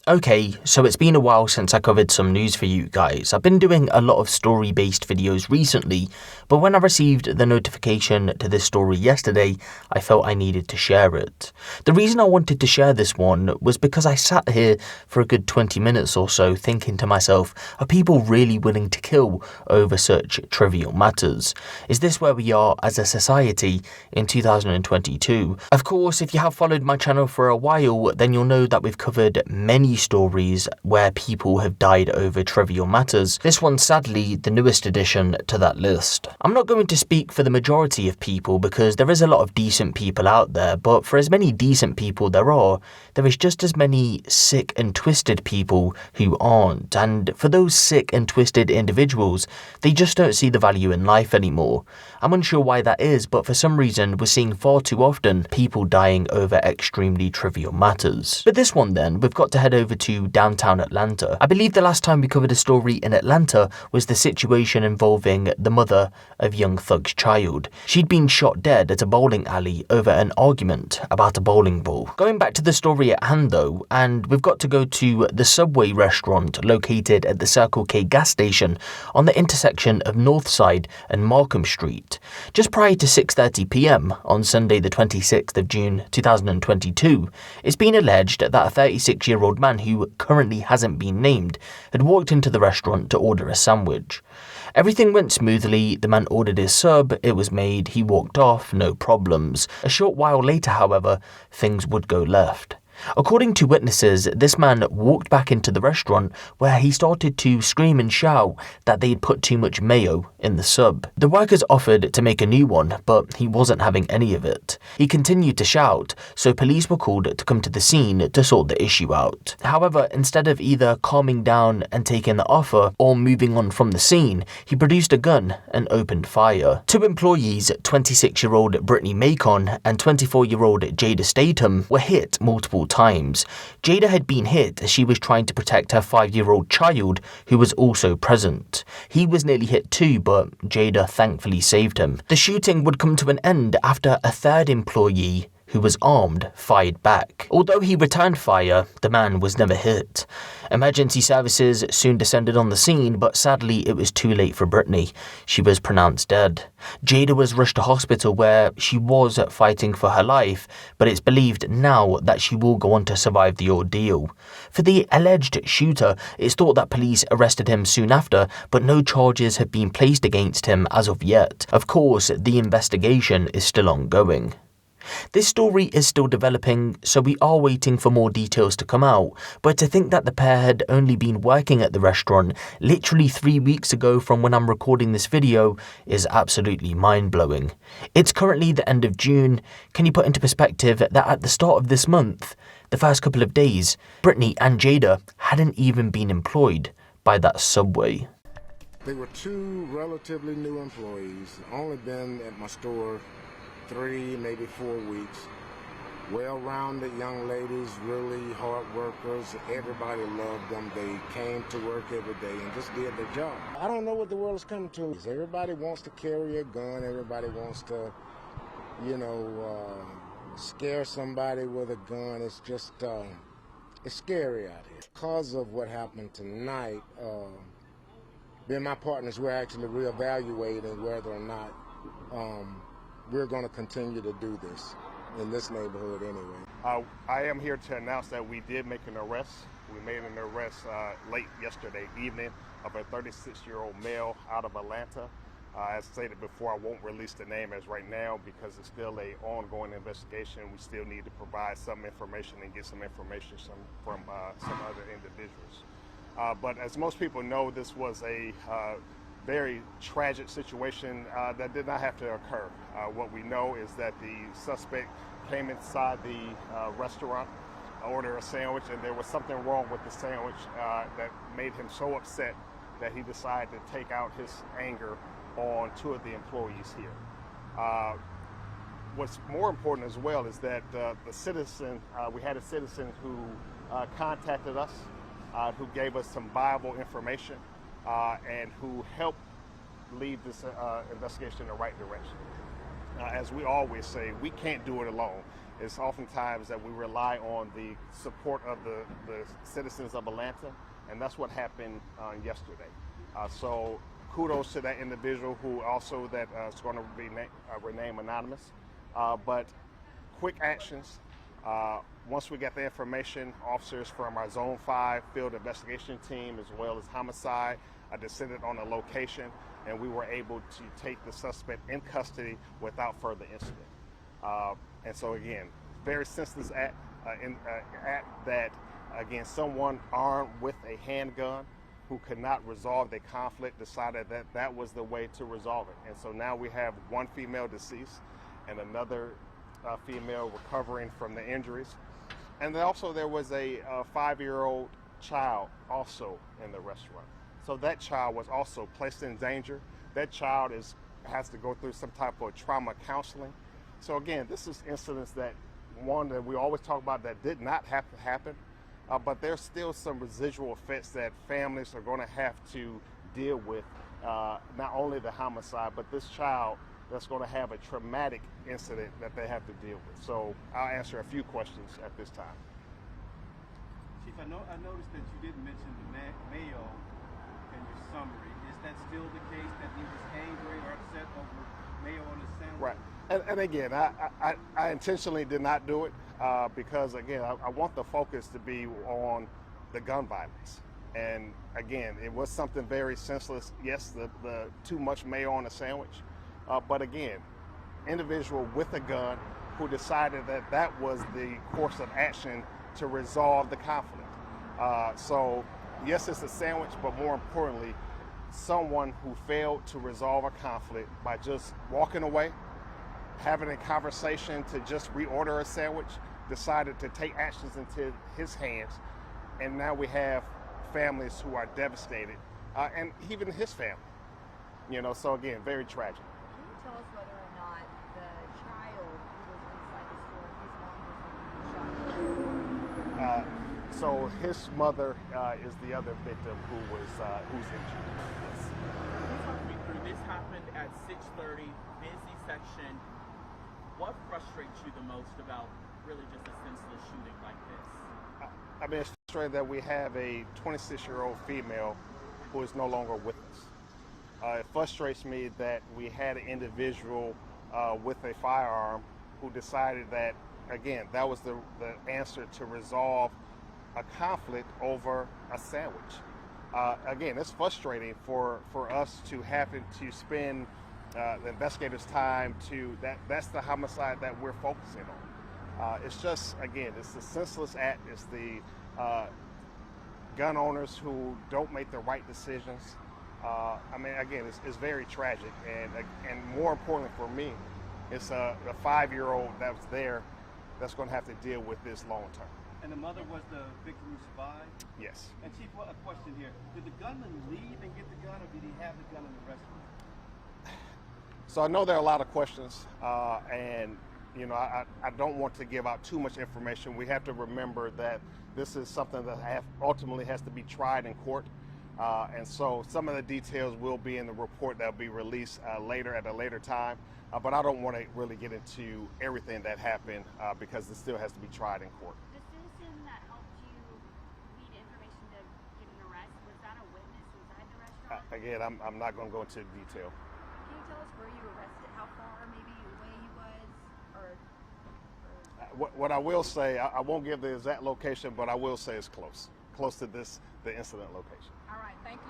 Okay, so it's been a while since I covered some news for you guys. I've been doing a lot of story-based videos recently, but when I received the notification to this story yesterday, I felt I needed to share it. The reason I wanted to share this one was because I sat here for a good 20 minutes or so thinking to myself, are people really willing to kill over such trivial matters? Is this where we are as a society in 2022? Of course, if you have followed my channel for a while, then you'll know that we've covered many stories where people have died over trivial matters. This one's sadly the newest addition to that list. I'm not going to speak for the majority of people because there is a lot of decent people out there, but for as many decent people there is just as many sick and twisted people who aren't. And for those sick and twisted individuals, they just don't see the value in life anymore. I'm unsure why that is, but for some reason we're seeing far too often people dying over extremely trivial matters. But this one then, we've got to head over to downtown Atlanta. I believe the last time we covered a story in Atlanta was the situation involving the mother of young Thug's child. She'd been shot dead at a bowling alley over an argument about a bowling ball. Going back to the story at hand though, and we've got to go to the Subway restaurant located at the Circle K gas station on the intersection of Northside and Markham Street. Just prior to 6:30 p.m. on Sunday the 26th of June 2022, it's been alleged that a 36-year-old man who currently hasn't been named had walked into the restaurant to order a sandwich. Everything went smoothly, the man ordered his sub, it was made, he walked off, no problems. A short while later, however, things would go left. According to witnesses, this man walked back into the restaurant where he started to scream and shout that they'd put too much mayo in the sub. The workers offered to make a new one, but he wasn't having any of it. He continued to shout, so police were called to come to the scene to sort the issue out. However, instead of either calming down and taking the offer or moving on from the scene, he produced a gun and opened fire. Two employees, 26-year-old Brittany Macon and 24-year-old Jada Statham, were hit multiple times. Jada had been hit as she was trying to protect her 5-year-old child, who was also present. He was nearly hit too, but Jada thankfully saved him. The shooting would come to an end after a third employee, who was armed, fired back. Although he returned fire, the man was never hit. Emergency services soon descended on the scene, but sadly it was too late for Brittany. She was pronounced dead. Jada was rushed to hospital where she was fighting for her life, but it's believed now that she will go on to survive the ordeal. For the alleged shooter, it's thought that police arrested him soon after, but no charges have been placed against him as of yet. Of course, the investigation is still ongoing. This story is still developing, so we are waiting for more details to come out, but to think that the pair had only been working at the restaurant literally 3 weeks ago from when I'm recording this video is absolutely mind-blowing. It's currently the end of June. Can you put into perspective that at the start of this month, the first couple of days, Brittany and Jada hadn't even been employed by that Subway? They were two relatively new employees, only been at my store 3, maybe 4 weeks. Well-rounded young ladies, really hard workers. Everybody loved them. They came to work every day and just did their job. I don't know what the world is coming to. Everybody wants to carry a gun. Everybody wants to, scare somebody with a gun. It's just, it's scary out here. Because of what happened tonight, me and my partners, we're actually reevaluating whether or not we're going to continue to do this in this neighborhood anyway. I am here to announce that we did make an arrest. We made an arrest late yesterday evening of a 36-year-old male out of Atlanta. As stated before, I won't release the name as right now because it's still an ongoing investigation. We still need to provide some information and get some information from some other individuals. But as most people know, this was a very tragic situation that did not have to occur. What we know is that the suspect came inside the restaurant, ordered a sandwich, and there was something wrong with the sandwich that made him so upset that he decided to take out his anger on 2 of the employees here. What's more important as well is that the citizen, we had a citizen who contacted us, who gave us some viable information, and who helped lead this investigation in the right direction. As we always say, we can't do it alone. is oftentimes that we rely on the support of the citizens of Atlanta, and that's what happened yesterday. So kudos to that individual who also that is going to be remain anonymous. But quick actions. Once we got the information, officers from our Zone 5 field investigation team as well as homicide descended on the location, and we were able to take the suspect in custody without further incident. And so again, very senseless act that, again, someone armed with a handgun who could not resolve the conflict decided that that was the way to resolve it. And so now we have one female deceased and another female recovering from the injuries. And then also there was a 5-year-old child also in the restaurant. So that child was also placed in danger. That child has to go through some type of trauma counseling. So again, this is incidents that we always talk about that did not have to happen, but there's still some residual effects that families are going to have to deal with, not only the homicide, but this child that's going to have a traumatic incident that they have to deal with. So I'll answer a few questions at this time. Chief, I noticed that you didn't mention the Mayo in your summary. Is that still the case, that he was angry or upset over Mayo on the sandwich? Right. And again, I intentionally did not do it because, again, I want the focus to be on the gun violence. And again, it was something very senseless. Yes, the too much mayo on a sandwich. But again, individual with a gun who decided that that was the course of action to resolve the conflict. So yes, it's a sandwich, but more importantly, someone who failed to resolve a conflict by just walking away, having a conversation to just reorder a sandwich, decided to take actions into his hands. And now we have families who are devastated, and even his family. You know, so again, very tragic. Can you tell us whether or not the child who was inside the store, his mom was shot? So his mother is the other victim who's injured. Yes. Talk me through. This happened at 6:30, busy section. What frustrates you the most about really just a senseless shooting like this? I mean, it's frustrating that we have a 26-year-old female who is no longer with us. It frustrates me that we had an individual with a firearm who decided that, again, that was the answer to resolve a conflict over a sandwich. Again, it's frustrating for us to have to spend the investigators' time that's the homicide that we're focusing on. It's just, again, it's the senseless act. It's the gun owners who don't make the right decisions. I mean, again, it's very tragic, and more importantly for me, it's the 5-year-old that was there that's going to have to deal with this long term. And the mother was the victim who survived? Yes. And Chief, a question here. Did the gunman leave and get the gun, or did he have the gun in the restaurant? So I know there are a lot of questions, and you know, I don't want to give out too much information. We have to remember that this is something that ultimately has to be tried in court. And so some of the details will be in the report that will be released later at a later time. But I don't want to really get into everything that happened because it still has to be tried in court. The citizen that helped you lead information to get an arrest, was that a witness inside the restaurant? Again, I'm not going to go into detail. Can you tell us where you arrested, how far maybe away he was, or What I will say, I won't give the exact location, but I will say it's close to the incident location. all right, thank you.